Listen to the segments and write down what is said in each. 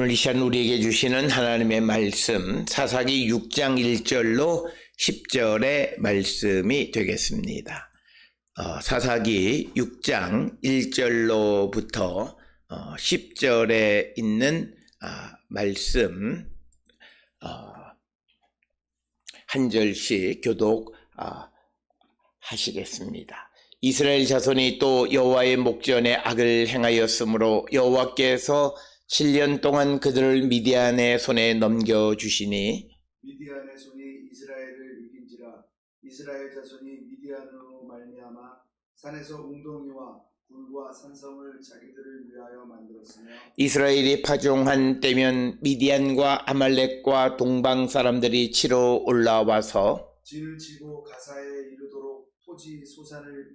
오늘 이 시간 우리에게 주시는 하나님의 말씀 사사기 6장 1절로 10절의 말씀이 되겠습니다. 사사기 6장 1절로부터 10절에 있는 말씀 한 절씩 교독하시겠습니다. 이스라엘 자손이 또 여호와의 목전에 악을 행하였으므로 여호와께서 7년 동안 그들을 미디안의 손에 넘겨주시니 미디안의 손이 이스라엘을 이긴지라. 이스라엘 자손이 미디안으로 말미암아 산에서 웅덩이와 굴과 산성을 자기들을 위하여 만들었으며 이스라엘이 파종한 때면 미디안과 아말렉과 동방 사람들이 치러 올라와서 진을 치고 가사에 이르도록 토지 소산을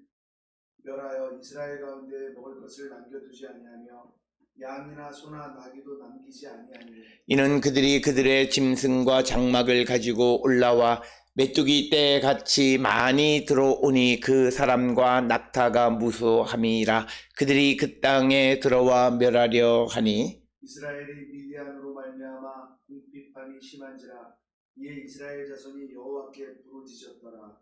멸하여 이스라엘 가운데 먹을 것을 남겨두지 아니하며 양이나 소나 나귀도 남기지 아니하니 이는 그들이 그들의 짐승과 장막을 가지고 올라와 메뚜기 때 같이 많이 들어오니 그 사람과 낙타가 무수함이라. 그들이 그 땅에 들어와 멸하려 하니 이스라엘이 미디안으로 말미암아 궁핍함이 심한지라. 이에 이스라엘 자손이 여호와께 부르짖었더라.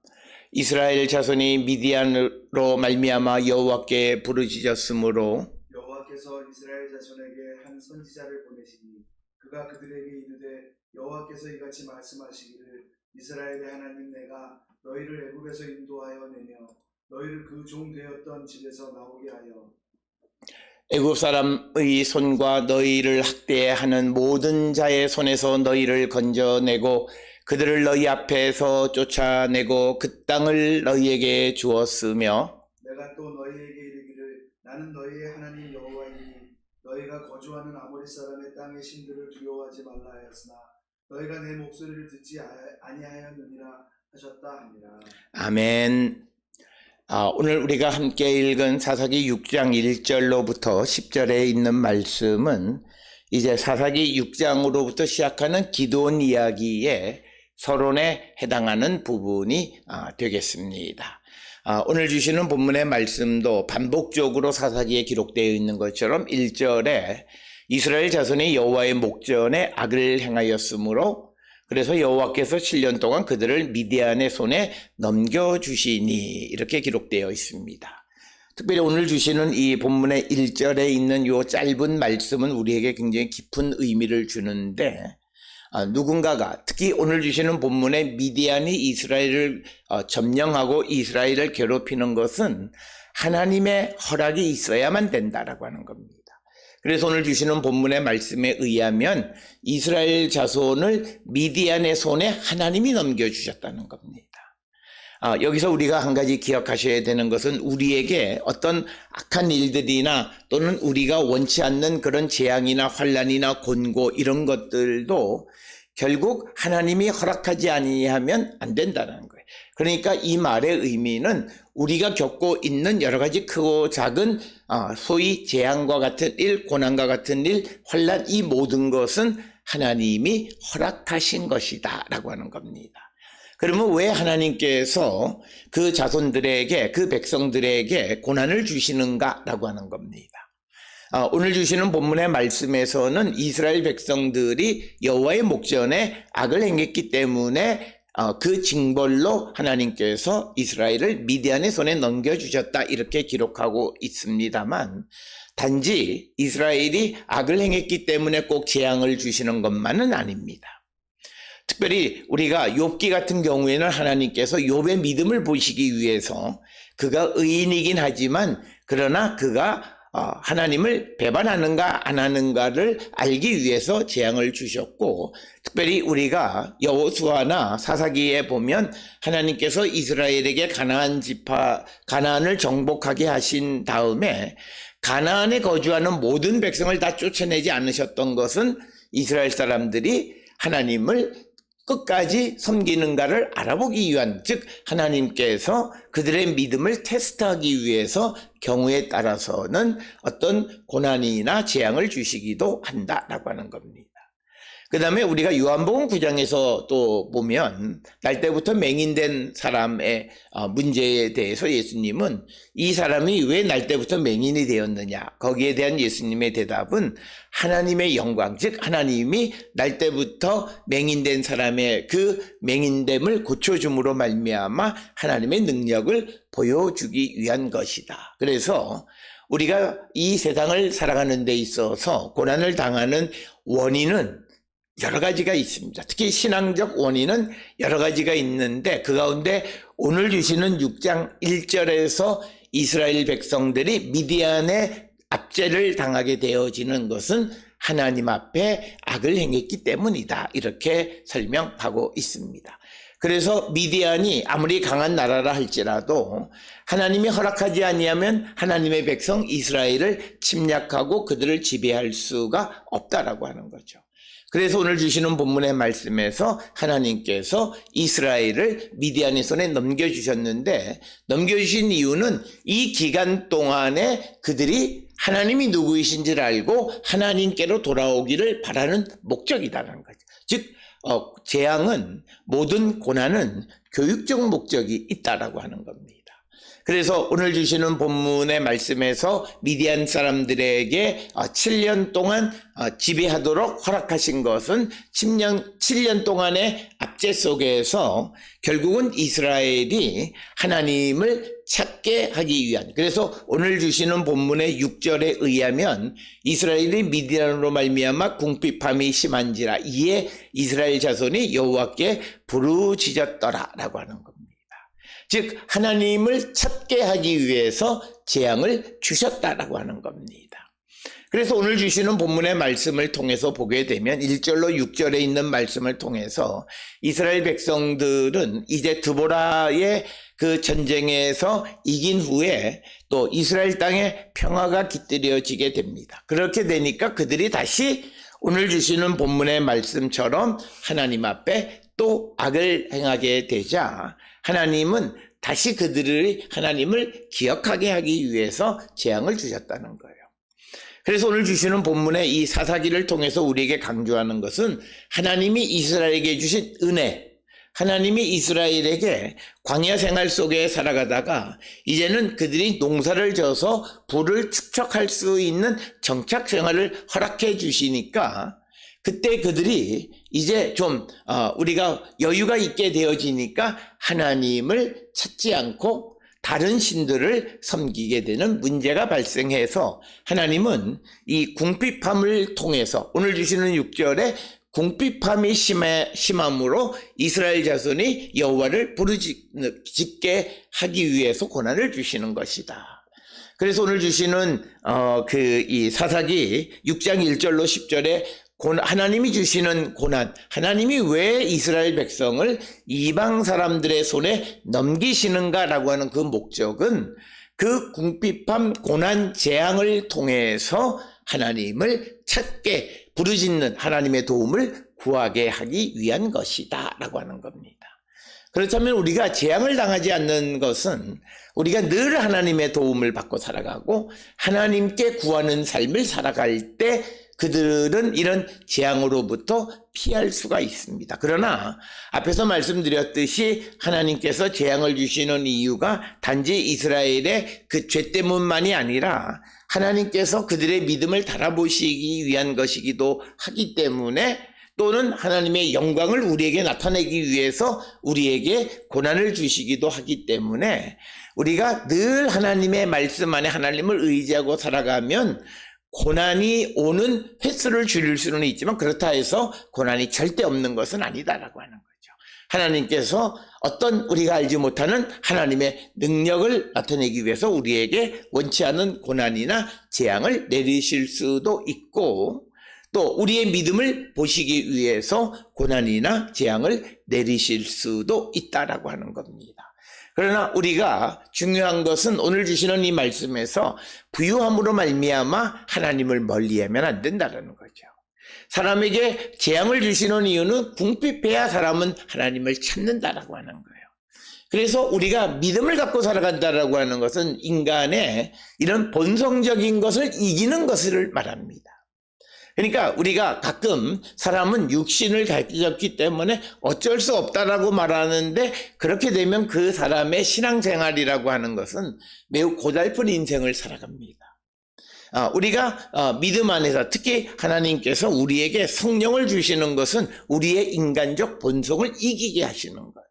이스라엘 자손이 미디안으로 말미암아 여호와께 부르짖었으므로 여호와께서 이스라엘 자손에게 한 선지자를 보내시니 그가 그들에게 이르되 여호와께서 이같이 말씀하시기를 이스라엘의 하나님 내가 너희를 애굽에서 인도하여 내며 너희를 그 종 되었던 집에서 나오게 하여 애굽 사람의 손과 너희를 학대하는 모든 자의 손에서 너희를 건져내고 그들을 너희 앞에서 쫓아내고 그 땅을 너희에게 주었으며 내가 또 너희에게 이르기를 나는 너희의 하나님 여호와이니 너희가 거주하는 아모리 사람의 땅의 신들을 두려워하지 말라 하였으나 너희가 내 목소리를 듣지 아니하였느니라 하셨다 하니라. 아멘. 오늘 우리가 함께 읽은 사사기 6장 1절로부터 10절에 있는 말씀은 이제 사사기 6장으로부터 시작하는 기드온 이야기의 서론에 해당하는 부분이 되겠습니다. 오늘 주시는 본문의 말씀도 반복적으로 사사기에 기록되어 있는 것처럼 1절에 이스라엘 자손이 여호와의 목전에 악을 행하였으므로 그래서 여호와께서 7년 동안 그들을 미디안의 손에 넘겨주시니 이렇게 기록되어 있습니다. 특별히 오늘 주시는 이 본문의 1절에 있는 이 짧은 말씀은 우리에게 굉장히 깊은 의미를 주는데 누군가가 특히 오늘 주시는 본문의 미디안이 이스라엘을 점령하고 이스라엘을 괴롭히는 것은 하나님의 허락이 있어야만 된다라고 하는 겁니다. 그래서 오늘 주시는 본문의 말씀에 의하면 이스라엘 자손을 미디안의 손에 하나님이 넘겨주셨다는 겁니다. 여기서 우리가 한 가지 기억하셔야 되는 것은 우리에게 어떤 악한 일들이나 또는 우리가 원치 않는 그런 재앙이나 환난이나 곤고 이런 것들도 결국 하나님이 허락하지 아니하면 안 된다는 거예요. 그러니까 이 말의 의미는 우리가 겪고 있는 여러 가지 크고 작은 소위 재앙과 같은 일, 고난과 같은 일, 환난 이 모든 것은 하나님이 허락하신 것이다 라고 하는 겁니다. 그러면 왜 하나님께서 그 자손들에게 그 백성들에게 고난을 주시는가 라고 하는 겁니다. 오늘 주시는 본문의 말씀에서는 이스라엘 백성들이 여호와의 목전에 악을 행했기 때문에 그 징벌로 하나님께서 이스라엘을 미디안의 손에 넘겨주셨다 이렇게 기록하고 있습니다만 단지 이스라엘이 악을 행했기 때문에 꼭 재앙을 주시는 것만은 아닙니다. 특별히 우리가 욥기 같은 경우에는 하나님께서 욥의 믿음을 보시기 위해서 그가 의인이긴 하지만 그러나 그가 하나님을 배반하는가 안 하는가를 알기 위해서 재앙을 주셨고 특별히 우리가 여호수아나 사사기에 보면 하나님께서 이스라엘에게 가나안을 정복하게 하신 다음에 가나안에 거주하는 모든 백성을 다 쫓아내지 않으셨던 것은 이스라엘 사람들이 하나님을 끝까지 섬기는가를 알아보기 위한, 즉 하나님께서 그들의 믿음을 테스트하기 위해서 경우에 따라서는 어떤 고난이나 재앙을 주시기도 한다라고 하는 겁니다. 그 다음에 우리가 요한복음 9장에서 또 보면 날 때부터 맹인된 사람의 문제에 대해서 예수님은 이 사람이 왜 날 때부터 맹인이 되었느냐, 거기에 대한 예수님의 대답은 하나님의 영광, 즉 하나님이 날 때부터 맹인된 사람의 그 맹인됨을 고쳐줌으로 말미암아 하나님의 능력을 보여주기 위한 것이다. 그래서 우리가 이 세상을 살아가는 데 있어서 고난을 당하는 원인은 여러 가지가 있습니다. 특히 신앙적 원인은 여러 가지가 있는데 그 가운데 오늘 주시는 6장 1절에서 이스라엘 백성들이 미디안의 압제를 당하게 되어지는 것은 하나님 앞에 악을 행했기 때문이다. 이렇게 설명하고 있습니다. 그래서 미디안이 아무리 강한 나라라 할지라도 하나님이 허락하지 아니하면 하나님의 백성 이스라엘을 침략하고 그들을 지배할 수가 없다라고 하는 거죠. 그래서 오늘 주시는 본문의 말씀에서 하나님께서 이스라엘을 미디안의 손에 넘겨주셨는데 넘겨주신 이유는 이 기간 동안에 그들이 하나님이 누구이신지를 알고 하나님께로 돌아오기를 바라는 목적이라는 거죠. 즉 재앙은, 모든 고난은 교육적 목적이 있다라고 하는 겁니다. 그래서 오늘 주시는 본문의 말씀에서 미디안 사람들에게 7년 동안 지배하도록 허락하신 것은 7년 동안의 압제 속에서 결국은 이스라엘이 하나님을 찾게 하기 위한, 그래서 오늘 주시는 본문의 6절에 의하면 이스라엘이 미디안으로 말미암아 궁핍함이 심한지라 이에 이스라엘 자손이 여호와께 부르짖었더라라고 하는 겁니다. 즉 하나님을 찾게 하기 위해서 재앙을 주셨다라고 하는 겁니다. 그래서 오늘 주시는 본문의 말씀을 통해서 보게 되면 1절로 6절에 있는 말씀을 통해서 이스라엘 백성들은 이제 드보라의 그 전쟁에서 이긴 후에 또 이스라엘 땅에 평화가 깃들여지게 됩니다. 그렇게 되니까 그들이 다시 오늘 주시는 본문의 말씀처럼 하나님 앞에 또 악을 행하게 되자 하나님은 다시 그들이 하나님을 기억하게 하기 위해서 재앙을 주셨다는 거예요. 그래서 오늘 주시는 본문의 이 사사기를 통해서 우리에게 강조하는 것은 하나님이 이스라엘에게 주신 은혜, 하나님이 이스라엘에게 광야 생활 속에 살아가다가 이제는 그들이 농사를 져서 부를 축적할 수 있는 정착 생활을 허락해 주시니까 그때 그들이 이제 좀 우리가 여유가 있게 되어지니까 하나님을 찾지 않고 다른 신들을 섬기게 되는 문제가 발생해서 하나님은 이 궁핍함을 통해서 오늘 주시는 6절에 궁핍함이 심함으로 이스라엘 자손이 여호와를 부르짖게 하기 위해서 고난을 주시는 것이다. 그래서 오늘 주시는 이 사사기 6장 1절로 10절에 하나님이 주시는 고난, 하나님이 왜 이스라엘 백성을 이방 사람들의 손에 넘기시는가라고 하는 그 목적은 그 궁핍함, 고난, 재앙을 통해서 하나님을 찾게 부르짖는 하나님의 도움을 구하게 하기 위한 것이다 라고 하는 겁니다. 그렇다면 우리가 재앙을 당하지 않는 것은 우리가 늘 하나님의 도움을 받고 살아가고 하나님께 구하는 삶을 살아갈 때 그들은 이런 재앙으로부터 피할 수가 있습니다. 그러나 앞에서 말씀드렸듯이 하나님께서 재앙을 주시는 이유가 단지 이스라엘의 그 죄 때문만이 아니라 하나님께서 그들의 믿음을 달아보시기 위한 것이기도 하기 때문에 또는 하나님의 영광을 우리에게 나타내기 위해서 우리에게 고난을 주시기도 하기 때문에 우리가 늘 하나님의 말씀 안에 하나님을 의지하고 살아가면 고난이 오는 횟수를 줄일 수는 있지만 그렇다 해서 고난이 절대 없는 것은 아니다라고 하는 거죠. 하나님께서 어떤 우리가 알지 못하는 하나님의 능력을 나타내기 위해서 우리에게 원치 않은 고난이나 재앙을 내리실 수도 있고 또 우리의 믿음을 보시기 위해서 고난이나 재앙을 내리실 수도 있다라고 하는 겁니다. 그러나 우리가 중요한 것은 오늘 주시는 이 말씀에서 부유함으로 말미암아 하나님을 멀리하면 안 된다는 거죠. 사람에게 재앙을 주시는 이유는 궁핍해야 사람은 하나님을 찾는다라고 하는 거예요. 그래서 우리가 믿음을 갖고 살아간다라고 하는 것은 인간의 이런 본성적인 것을 이기는 것을 말합니다. 그러니까 우리가 가끔 사람은 육신을 가졌기 때문에 어쩔 수 없다라고 말하는데, 그렇게 되면 그 사람의 신앙생활이라고 하는 것은 매우 고달픈 인생을 살아갑니다. 우리가 믿음 안에서, 특히 하나님께서 우리에게 성령을 주시는 것은 우리의 인간적 본성을 이기게 하시는 거예요.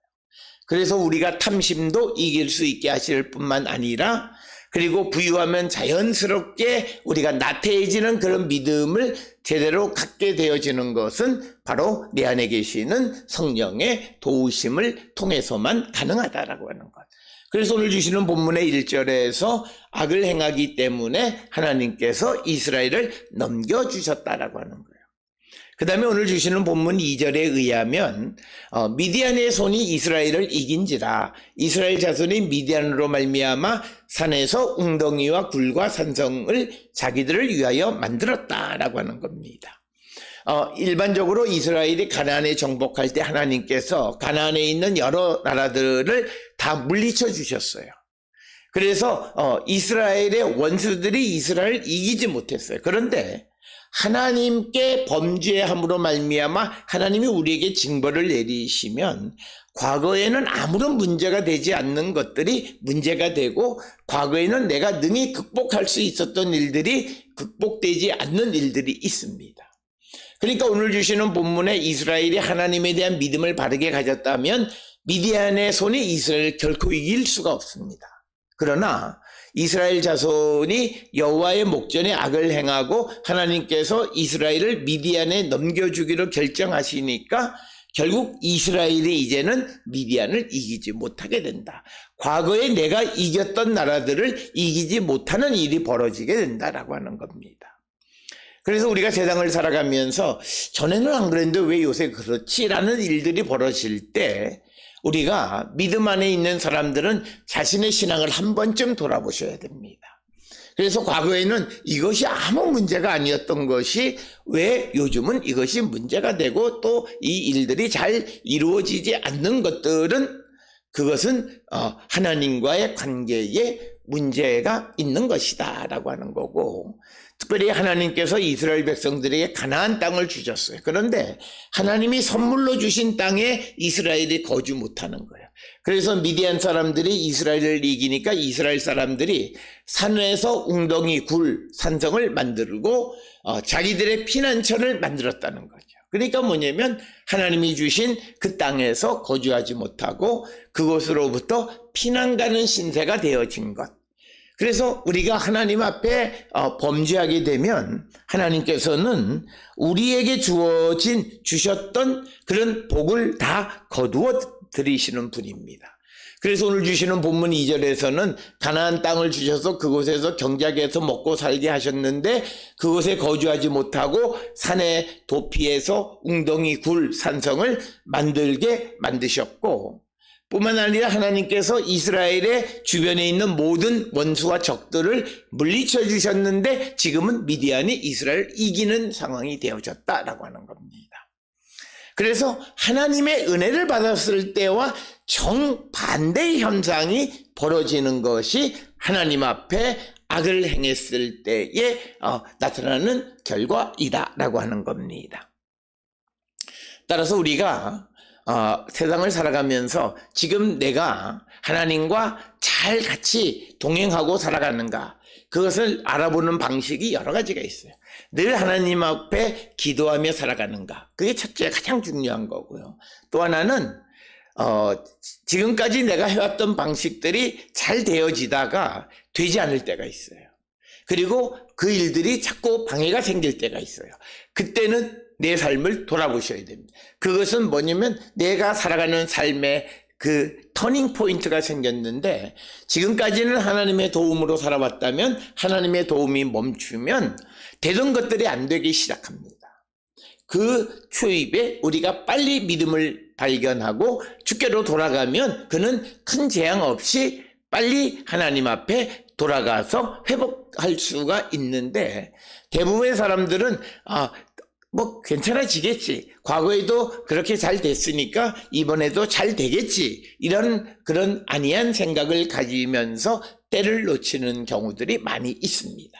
그래서 우리가 탐심도 이길 수 있게 하실 뿐만 아니라, 그리고 부유하면 자연스럽게 우리가 나태해지는 그런 믿음을 제대로 갖게 되어지는 것은 바로 내 안에 계시는 성령의 도우심을 통해서만 가능하다라고 하는 것. 그래서 오늘 주시는 본문의 1절에서 악을 행하기 때문에 하나님께서 이스라엘을 넘겨주셨다라고 하는 거예요. 그 다음에 오늘 주시는 본문 2절에 의하면 미디안의 손이 이스라엘을 이긴지라 이스라엘 자손이 미디안으로 말미암아 산에서 웅덩이와 굴과 산성을 자기들을 위하여 만들었다라고 하는 겁니다. 일반적으로 이스라엘이 가나안에 정복할 때 하나님께서 가나안에 있는 여러 나라들을 다 물리쳐 주셨어요. 그래서 이스라엘의 원수들이 이스라엘을 이기지 못했어요. 그런데 하나님께 범죄함으로 말미암아 하나님이 우리에게 징벌을 내리시면 과거에는 아무런 문제가 되지 않는 것들이 문제가 되고, 과거에는 내가 능히 극복할 수 있었던 일들이 극복되지 않는 일들이 있습니다. 그러니까 오늘 주시는 본문에 이스라엘이 하나님에 대한 믿음을 바르게 가졌다면 미디안의 손이 이스라엘을 결코 이길 수가 없습니다. 그러나 이스라엘 자손이 여호와의 목전에 악을 행하고 하나님께서 이스라엘을 미디안에 넘겨주기로 결정하시니까 결국 이스라엘이 이제는 미디안을 이기지 못하게 된다. 과거에 내가 이겼던 나라들을 이기지 못하는 일이 벌어지게 된다라고 하는 겁니다. 그래서 우리가 세상을 살아가면서 전에는 안 그랬는데 왜 요새 그렇지라는 일들이 벌어질 때 우리가 믿음 안에 있는 사람들은 자신의 신앙을 한 번쯤 돌아보셔야 됩니다. 그래서 과거에는 이것이 아무 문제가 아니었던 것이 왜 요즘은 이것이 문제가 되고 또 이 일들이 잘 이루어지지 않는 것들은 그것은 하나님과의 관계에 문제가 있는 것이다 라고 하는 거고, 특별히 하나님께서 이스라엘 백성들에게 가나안 땅을 주셨어요. 그런데 하나님이 선물로 주신 땅에 이스라엘이 거주 못하는 거예요. 그래서 미디안 사람들이 이스라엘을 이기니까 이스라엘 사람들이 산에서 웅덩이, 굴, 산성을 만들고 자기들의 피난처를 만들었다는 거죠. 그러니까 뭐냐면 하나님이 주신 그 땅에서 거주하지 못하고 그곳으로부터 피난 가는 신세가 되어진 것. 그래서 우리가 하나님 앞에 범죄하게 되면 하나님께서는 우리에게 주셨던 그런 복을 다 거두어 드리시는 분입니다. 그래서 오늘 주시는 본문 2절에서는 가나안 땅을 주셔서 그곳에서 경작해서 먹고 살게 하셨는데 그곳에 거주하지 못하고 산의 도피에서 웅덩이, 굴, 산성을 만들게 만드셨고, 뿐만 아니라 하나님께서 이스라엘의 주변에 있는 모든 원수와 적들을 물리쳐 주셨는데 지금은 미디안이 이스라엘을 이기는 상황이 되어졌다라고 하는 겁니다. 그래서 하나님의 은혜를 받았을 때와 정반대의 현상이 벌어지는 것이 하나님 앞에 악을 행했을 때에 나타나는 결과이다라고 하는 겁니다. 따라서 우리가 세상을 살아가면서 지금 내가 하나님과 잘 같이 동행하고 살아가는가, 그것을 알아보는 방식이 여러 가지가 있어요. 늘 하나님 앞에 기도하며 살아가는가, 그게 첫째 가장 중요한 거고요. 또 하나는 지금까지 내가 해왔던 방식들이 잘 되어지다가 되지 않을 때가 있어요. 그리고 그 일들이 자꾸 방해가 생길 때가 있어요. 그때는 내 삶을 돌아보셔야 됩니다. 그것은 뭐냐면 내가 살아가는 삶의 그 터닝 포인트가 생겼는데 지금까지는 하나님의 도움으로 살아왔다면 하나님의 도움이 멈추면 되던 것들이 안 되기 시작합니다. 그 초입에 우리가 빨리 믿음을 발견하고 주께로 돌아가면 그는 큰 재앙 없이 빨리 하나님 앞에 돌아가서 회복할 수가 있는데, 대부분의 사람들은 괜찮아지겠지, 과거에도 그렇게 잘 됐으니까 이번에도 잘 되겠지, 이런 그런 안이한 생각을 가지면서 때를 놓치는 경우들이 많이 있습니다.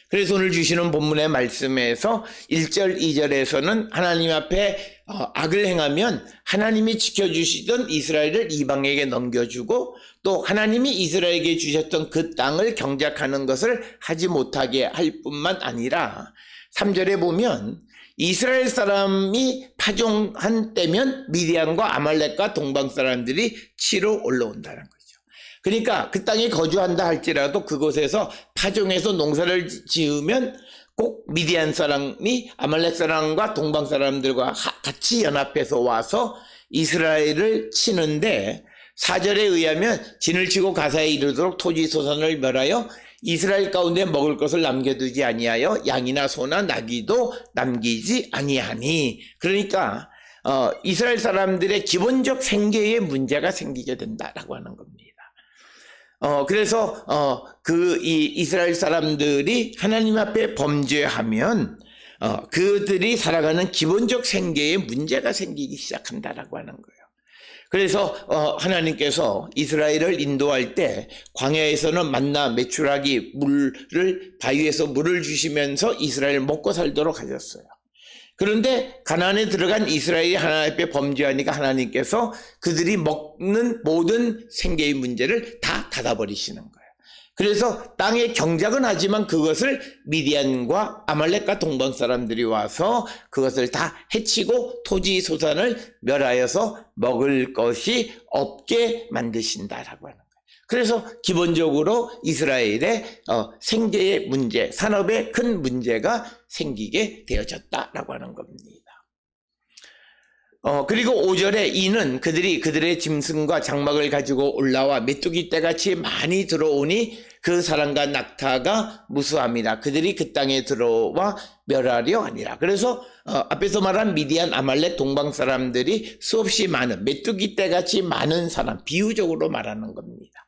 그래서 오늘 주시는 본문의 말씀에서 1절, 2절에서는 하나님 앞에 악을 행하면 하나님이 지켜주시던 이스라엘을 이방에게 넘겨주고 또 하나님이 이스라엘에게 주셨던 그 땅을 경작하는 것을 하지 못하게 할 뿐만 아니라 3절에 보면 이스라엘 사람이 파종한 때면 미디안과 아말렉과 동방 사람들이 치러 올라온다는 거죠. 그러니까 그 땅에 거주한다 할지라도 그곳에서 파종해서 농사를 지으면 꼭 미디안 사람이 아말렉 사람과 동방 사람들과 같이 연합해서 와서 이스라엘을 치는데 4절에 의하면 진을 치고 가사에 이르도록 토지 소산을 멸하여 이스라엘 가운데 먹을 것을 남겨두지 아니하여 양이나 소나 나귀도 남기지 아니하니. 그러니까 이스라엘 사람들의 기본적 생계에 문제가 생기게 된다라고 하는 겁니다. 그래서 이 이스라엘 사람들이 하나님 앞에 범죄하면 그들이 살아가는 기본적 생계에 문제가 생기기 시작한다라고 하는 거예요. 그래서 하나님께서 이스라엘을 인도할 때 광야에서는 만나 메추라기 물을 바위에서 물을 주시면서 이스라엘을 먹고 살도록 하셨어요. 그런데 가나안에 들어간 이스라엘이 하나님 앞에 범죄하니까 하나님께서 그들이 먹는 모든 생계의 문제를 다 닫아버리시는 거예요. 그래서 땅에 경작은 하지만 그것을 미디안과 아말렉과 동방 사람들이 와서 그것을 다 해치고 토지 소산을 멸하여서 먹을 것이 없게 만드신다라고 하는 거예요. 그래서 기본적으로 이스라엘의 생계의 문제, 산업에 큰 문제가 생기게 되어졌다라고 하는 겁니다. 그리고 5절에 이는 그들의 짐승과 장막을 가지고 올라와 메뚜기 떼같이 많이 들어오니 그 사람과 낙타가 무수함이라. 그들이 그 땅에 들어와 멸하려 하니라. 그래서 앞에서 말한 미디안, 아말렉, 동방 사람들이 수없이 많은 메뚜기 떼같이 많은 사람, 비유적으로 말하는 겁니다.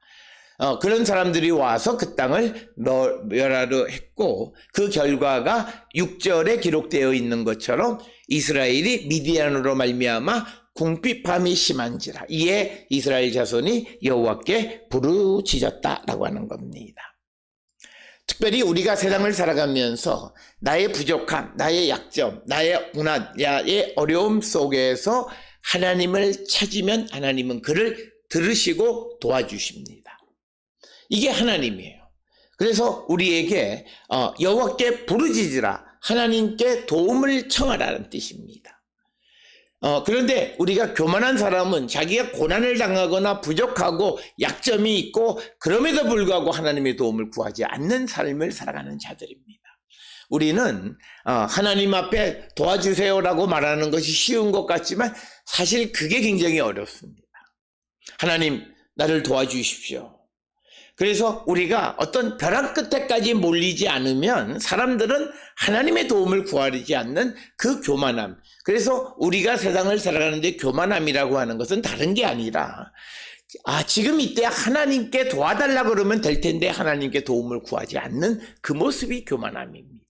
그런 사람들이 와서 그 땅을 멸하려 했고 그 결과가 6절에 기록되어 있는 것처럼 이스라엘이 미디안으로 말미암아 궁핍함이 심한지라. 이에 이스라엘 자손이 여호와께 부르짖었다라고 하는 겁니다. 특별히 우리가 세상을 살아가면서 나의 부족함, 나의 약점, 나의 고난, 나의 어려움 속에서 하나님을 찾으면 하나님은 그를 들으시고 도와주십니다. 이게 하나님이에요. 그래서 우리에게 여호와께 부르짖으라, 하나님께 도움을 청하라는 뜻입니다. 그런데 우리가 교만한 사람은 자기가 고난을 당하거나 부족하고 약점이 있고 그럼에도 불구하고 하나님의 도움을 구하지 않는 삶을 살아가는 자들입니다. 우리는 하나님 앞에 도와주세요라고 말하는 것이 쉬운 것 같지만 사실 그게 굉장히 어렵습니다. 하나님, 나를 도와주십시오. 그래서 우리가 어떤 벼랑 끝에까지 몰리지 않으면 사람들은 하나님의 도움을 구하지 않는 그 교만함. 그래서 우리가 세상을 살아가는데 교만함이라고 하는 것은 다른 게 아니라 지금 이때 하나님께 도와달라고 그러면 될 텐데 하나님께 도움을 구하지 않는 그 모습이 교만함입니다.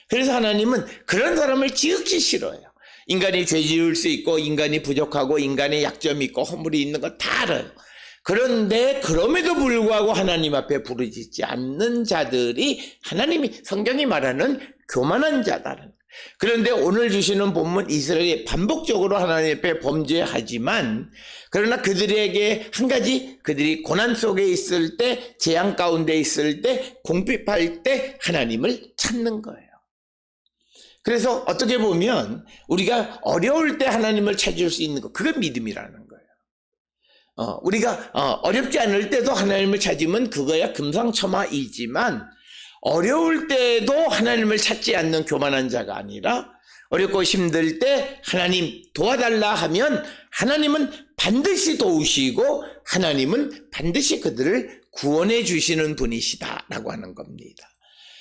그래서 하나님은 그런 사람을 지극히 싫어해요. 인간이 죄 지을 수 있고 인간이 부족하고 인간의 약점이 있고 허물이 있는 거 다 알아요. 그런데 그럼에도 불구하고 하나님 앞에 부르짖지 않는 자들이 하나님이 성경이 말하는 교만한 자다는. 그런데 오늘 주시는 본문 이스라엘이 반복적으로 하나님 앞에 범죄하지만 그러나 그들에게 한 가지, 그들이 고난 속에 있을 때, 재앙 가운데 있을 때, 궁핍할 때 하나님을 찾는 거예요. 그래서 어떻게 보면 우리가 어려울 때 하나님을 찾을 수 있는 것, 그건 믿음이라는 거예요. 우리가 어렵지 않을 때도 하나님을 찾으면 그거야 금상첨화이지만 어려울 때도 하나님을 찾지 않는 교만한 자가 아니라 어렵고 힘들 때 하나님 도와달라 하면 하나님은 반드시 도우시고 하나님은 반드시 그들을 구원해 주시는 분이시다라고 하는 겁니다.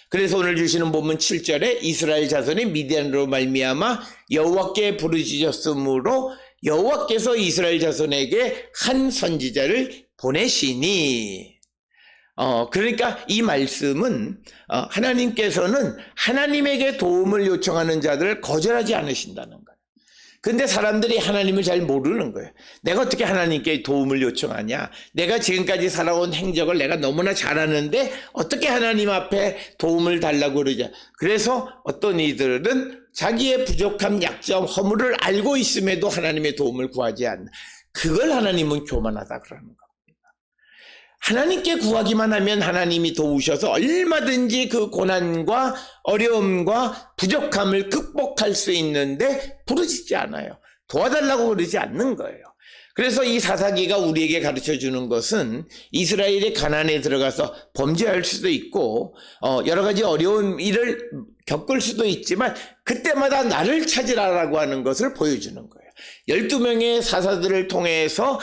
그래서 오늘 주시는 본문 7절에 이스라엘 자손이 미디안으로 말미암아 여호와께 부르짖었으므로 여호와께서 이스라엘 자손에게 한 선지자를 보내시니. 그러니까 이 말씀은 하나님께서는 하나님에게 도움을 요청하는 자들을 거절하지 않으신다는 거예요. 근데 사람들이 하나님을 잘 모르는 거예요. 내가 어떻게 하나님께 도움을 요청하냐? 내가 지금까지 살아온 행적을 내가 너무나 잘 아는데 어떻게 하나님 앞에 도움을 달라고 그러냐? 그래서 어떤 이들은 자기의 부족함, 약점, 허물을 알고 있음에도 하나님의 도움을 구하지 않는, 그걸 하나님은 교만하다 그러는 겁니다. 하나님께 구하기만 하면 하나님이 도우셔서 얼마든지 그 고난과 어려움과 부족함을 극복할 수 있는데 부르짖지 않아요. 도와달라고 그러지 않는 거예요. 그래서 이 사사기가 우리에게 가르쳐주는 것은 이스라엘이 가나안에 들어가서 범죄할 수도 있고 여러 가지 어려운 일을 겪을 수도 있지만 그때마다 나를 찾으라라고 하는 것을 보여주는 거예요. 12명의 사사들을 통해서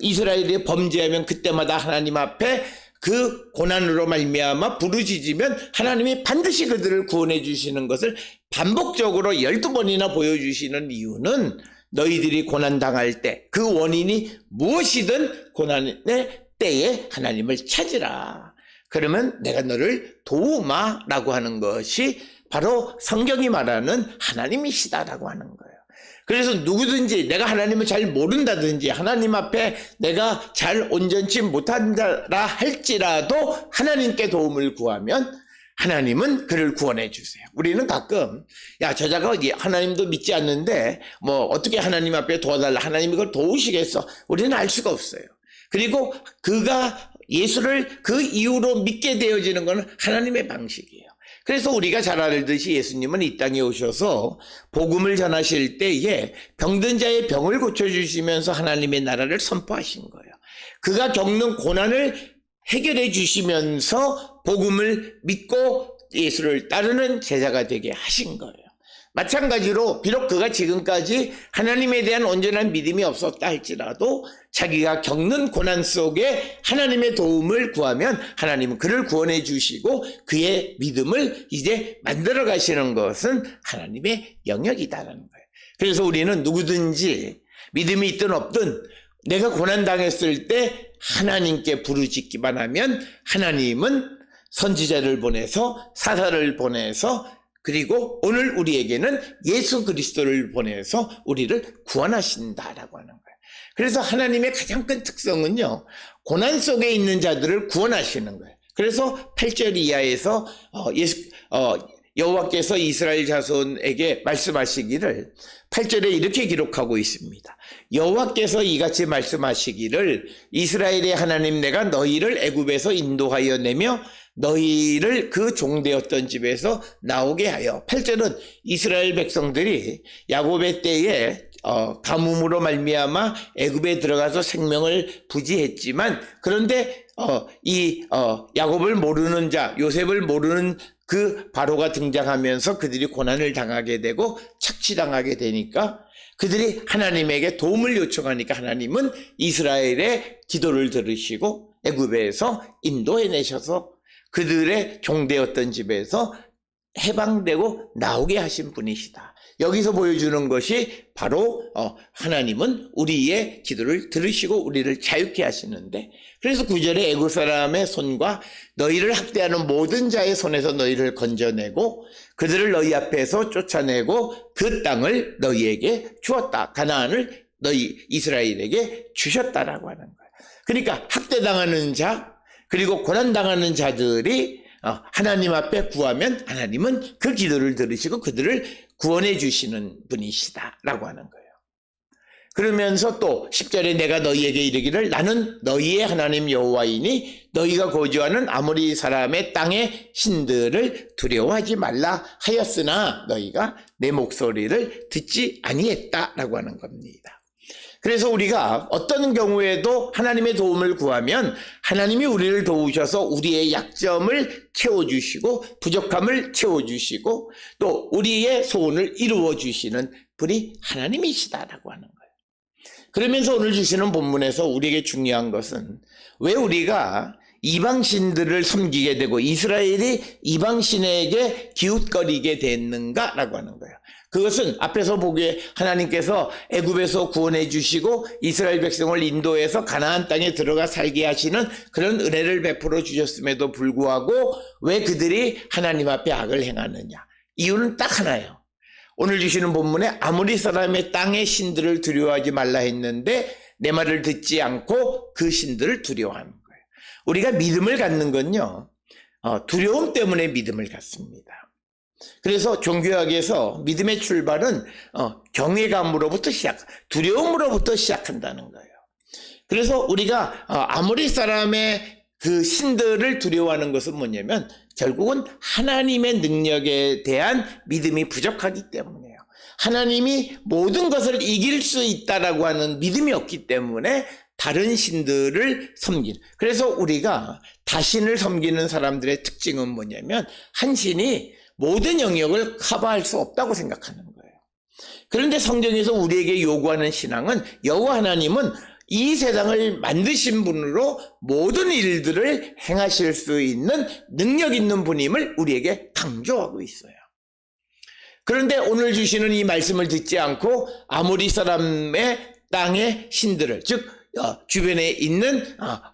이스라엘이 범죄하면 그때마다 하나님 앞에 그 고난으로 말미암아 부르짖으면 하나님이 반드시 그들을 구원해 주시는 것을 반복적으로 12번이나 보여주시는 이유는 너희들이 고난당할 때 그 원인이 무엇이든 고난의 때에 하나님을 찾으라. 그러면 내가 너를 도우마라고 하는 것이 바로 성경이 말하는 하나님이시다라고 하는 거예요. 그래서 누구든지 내가 하나님을 잘 모른다든지 하나님 앞에 내가 잘 온전치 못한다 할지라도 하나님께 도움을 구하면 하나님은 그를 구원해 주세요. 우리는 가끔 야 저자가 하나님도 믿지 않는데 뭐 어떻게 하나님 앞에 도와달라, 하나님이 그걸 도우시겠어? 우리는 알 수가 없어요. 그리고 그가 예수를 그 이후로 믿게 되어지는 것은 하나님의 방식이에요. 그래서 우리가 잘 알듯이 예수님은 이 땅에 오셔서 복음을 전하실 때에 병든 자의 병을 고쳐주시면서 하나님의 나라를 선포하신 거예요. 그가 겪는 고난을 해결해 주시면서 복음을 믿고 예수를 따르는 제자가 되게 하신 거예요. 마찬가지로 비록 그가 지금까지 하나님에 대한 온전한 믿음이 없었다 할지라도 자기가 겪는 고난 속에 하나님의 도움을 구하면 하나님은 그를 구원해 주시고 그의 믿음을 이제 만들어 가시는 것은 하나님의 영역이다라는 거예요. 그래서 우리는 누구든지 믿음이 있든 없든 내가 고난당했을 때 하나님께 부르짖기만 하면 하나님은 선지자를 보내서 사사를 보내서 그리고 오늘 우리에게는 예수 그리스도를 보내서 우리를 구원하신다라고 하는 거예요. 그래서 하나님의 가장 큰 특성은요, 고난 속에 있는 자들을 구원하시는 거예요. 그래서 8절 이하에서 여호와께서 이스라엘 자손에게 말씀하시기를 8절에 이렇게 기록하고 있습니다. 여호와께서 이같이 말씀하시기를 이스라엘의 하나님 내가 너희를 애굽에서 인도하여 내며 너희를 그 종되었던 집에서 나오게 하여. 8절은 이스라엘 백성들이 야곱의 때에 가뭄으로 말미암아 애굽에 들어가서 생명을 부지했지만 그런데 야곱을 모르는 자, 요셉을 모르는 그 바로가 등장하면서 그들이 고난을 당하게 되고 착취당하게 되니까 그들이 하나님에게 도움을 요청하니까 하나님은 이스라엘의 기도를 들으시고 애굽에서 인도해내셔서 그들의 종되었던 집에서 해방되고 나오게 하신 분이시다. 여기서 보여주는 것이 바로 하나님은 우리의 기도를 들으시고 우리를 자유케 하시는데, 그래서 9절에 애굽 사람의 손과 너희를 학대하는 모든 자의 손에서 너희를 건져내고 그들을 너희 앞에서 쫓아내고 그 땅을 너희에게 주었다. 가나안을 너희 이스라엘에게 주셨다라고 하는 거예요. 그러니까 학대당하는 자 그리고 고난당하는 자들이 하나님 앞에 구하면 하나님은 그 기도를 들으시고 그들을 구원해 주시는 분이시다라고 하는 거예요. 그러면서 또 10절에 내가 너희에게 이르기를 나는 너희의 하나님 여호와이니 너희가 거주하는 아모리 사람의 땅의 신들을 두려워하지 말라 하였으나 너희가 내 목소리를 듣지 아니했다라고 하는 겁니다. 그래서 우리가 어떤 경우에도 하나님의 도움을 구하면 하나님이 우리를 도우셔서 우리의 약점을 채워주시고 부족함을 채워주시고 또 우리의 소원을 이루어주시는 분이 하나님이시다라고 하는 거예요. 그러면서 오늘 주시는 본문에서 우리에게 중요한 것은 왜 우리가 이방신들을 섬기게 되고 이스라엘이 이방신에게 기웃거리게 됐는가라고 하는 거예요. 그것은 앞에서 보기에 하나님께서 애굽에서 구원해 주시고 이스라엘 백성을 인도해서 가나안 땅에 들어가 살게 하시는 그런 은혜를 베풀어 주셨음에도 불구하고 왜 그들이 하나님 앞에 악을 행하느냐? 이유는 딱 하나예요. 오늘 주시는 본문에 아모리 사람의 땅의 신들을 두려워하지 말라 했는데 내 말을 듣지 않고 그 신들을 두려워하는 거예요. 우리가 믿음을 갖는 건요, 두려움 때문에 믿음을 갖습니다. 그래서 종교학에서 믿음의 출발은 경외감으로부터 두려움으로부터 시작한다는 거예요. 그래서 우리가 아모리 사람의 그 신들을 두려워하는 것은 뭐냐면 결국은 하나님의 능력에 대한 믿음이 부족하기 때문이에요. 하나님이 모든 것을 이길 수 있다라고 하는 믿음이 없기 때문에 다른 신들을 섬기는. 그래서 우리가 다신을 섬기는 사람들의 특징은 뭐냐면 한 신이 모든 영역을 커버할 수 없다고 생각하는 거예요. 그런데 성경에서 우리에게 요구하는 신앙은 여호와 하나님은 이 세상을 만드신 분으로 모든 일들을 행하실 수 있는 능력 있는 분임을 우리에게 강조하고 있어요. 그런데 오늘 주시는 이 말씀을 듣지 않고 아모리 사람의 땅의 신들을, 즉 주변에 있는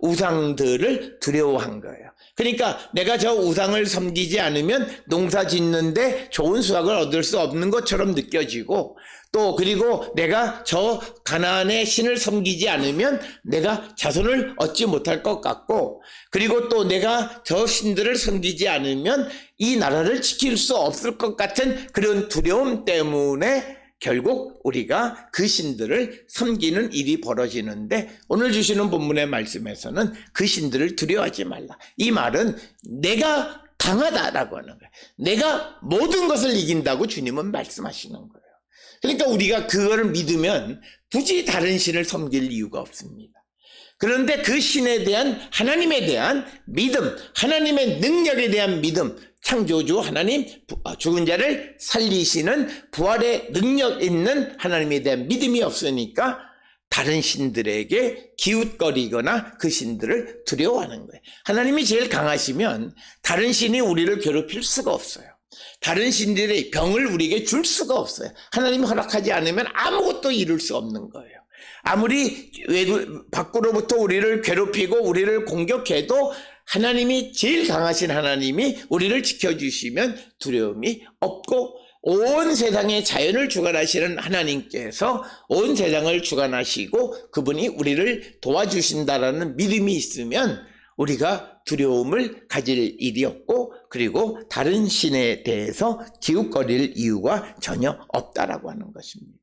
우상들을 두려워한 거예요. 그러니까 내가 저 우상을 섬기지 않으면 농사 짓는데 좋은 수확을 얻을 수 없는 것처럼 느껴지고, 또 그리고 내가 저 가나안의 신을 섬기지 않으면 내가 자손을 얻지 못할 것 같고, 그리고 또 내가 저 신들을 섬기지 않으면 이 나라를 지킬 수 없을 것 같은 그런 두려움 때문에 결국 우리가 그 신들을 섬기는 일이 벌어지는데, 오늘 주시는 본문의 말씀에서는 그 신들을 두려워하지 말라. 이 말은 내가 강하다라고 하는 거예요. 내가 모든 것을 이긴다고 주님은 말씀하시는 거예요. 그러니까 우리가 그거를 믿으면 굳이 다른 신을 섬길 이유가 없습니다. 그런데 그 신에 대한 하나님에 대한 믿음, 하나님의 능력에 대한 믿음, 창조주 하나님, 죽은 자를 살리시는 부활의 능력 있는 하나님에 대한 믿음이 없으니까 다른 신들에게 기웃거리거나 그 신들을 두려워하는 거예요. 하나님이 제일 강하시면 다른 신이 우리를 괴롭힐 수가 없어요. 다른 신들의 병을 우리에게 줄 수가 없어요. 하나님이 허락하지 않으면 아무것도 이룰 수 없는 거예요. 아무리 밖으로부터 우리를 괴롭히고 우리를 공격해도 하나님이 제일 강하신 하나님이 우리를 지켜주시면 두려움이 없고, 온 세상의 자연을 주관하시는 하나님께서 온 세상을 주관하시고 그분이 우리를 도와주신다라는 믿음이 있으면 우리가 두려움을 가질 일이 없고, 그리고 다른 신에 대해서 기웃거릴 이유가 전혀 없다라고 하는 것입니다.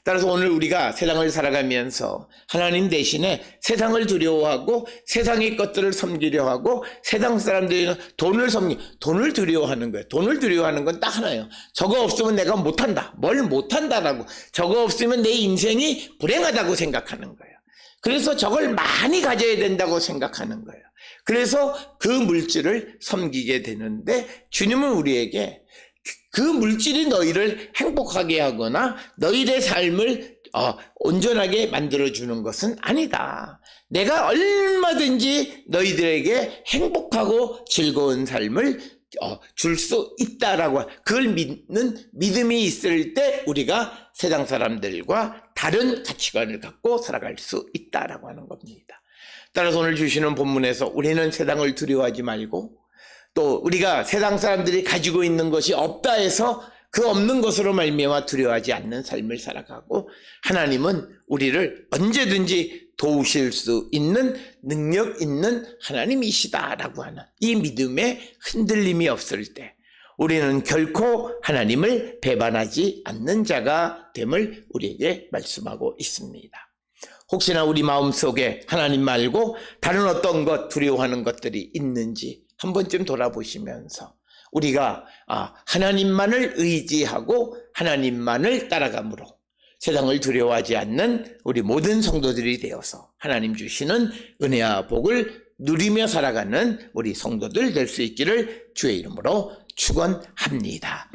따라서 오늘 우리가 세상을 살아가면서 하나님 대신에 세상을 두려워하고 세상의 것들을 섬기려 하고 세상 사람들이 돈을 두려워하는 거예요. 돈을 두려워하는 건 딱 하나예요. 저거 없으면 내가 못한다. 뭘 못한다라고. 저거 없으면 내 인생이 불행하다고 생각하는 거예요. 그래서 저걸 많이 가져야 된다고 생각하는 거예요. 그래서 그 물질을 섬기게 되는데, 주님은 우리에게 그 물질이 너희를 행복하게 하거나 너희의 삶을 온전하게 만들어주는 것은 아니다. 내가 얼마든지 너희들에게 행복하고 즐거운 삶을 줄 수 있다라고, 그걸 믿는 믿음이 있을 때 우리가 세상 사람들과 다른 가치관을 갖고 살아갈 수 있다라고 하는 겁니다. 따라서 오늘 주시는 본문에서 우리는 세상을 두려워하지 말고, 또 우리가 세상 사람들이 가지고 있는 것이 없다 해서 그 없는 것으로 말미암아 두려워하지 않는 삶을 살아가고, 하나님은 우리를 언제든지 도우실 수 있는 능력 있는 하나님이시다라고 하는 이 믿음에 흔들림이 없을 때 우리는 결코 하나님을 배반하지 않는 자가 됨을 우리에게 말씀하고 있습니다. 혹시나 우리 마음속에 하나님 말고 다른 어떤 것 두려워하는 것들이 있는지 한 번쯤 돌아보시면서 우리가 하나님만을 의지하고 하나님만을 따라감으로 세상을 두려워하지 않는 우리 모든 성도들이 되어서 하나님 주시는 은혜와 복을 누리며 살아가는 우리 성도들 될 수 있기를 주의 이름으로 축원합니다.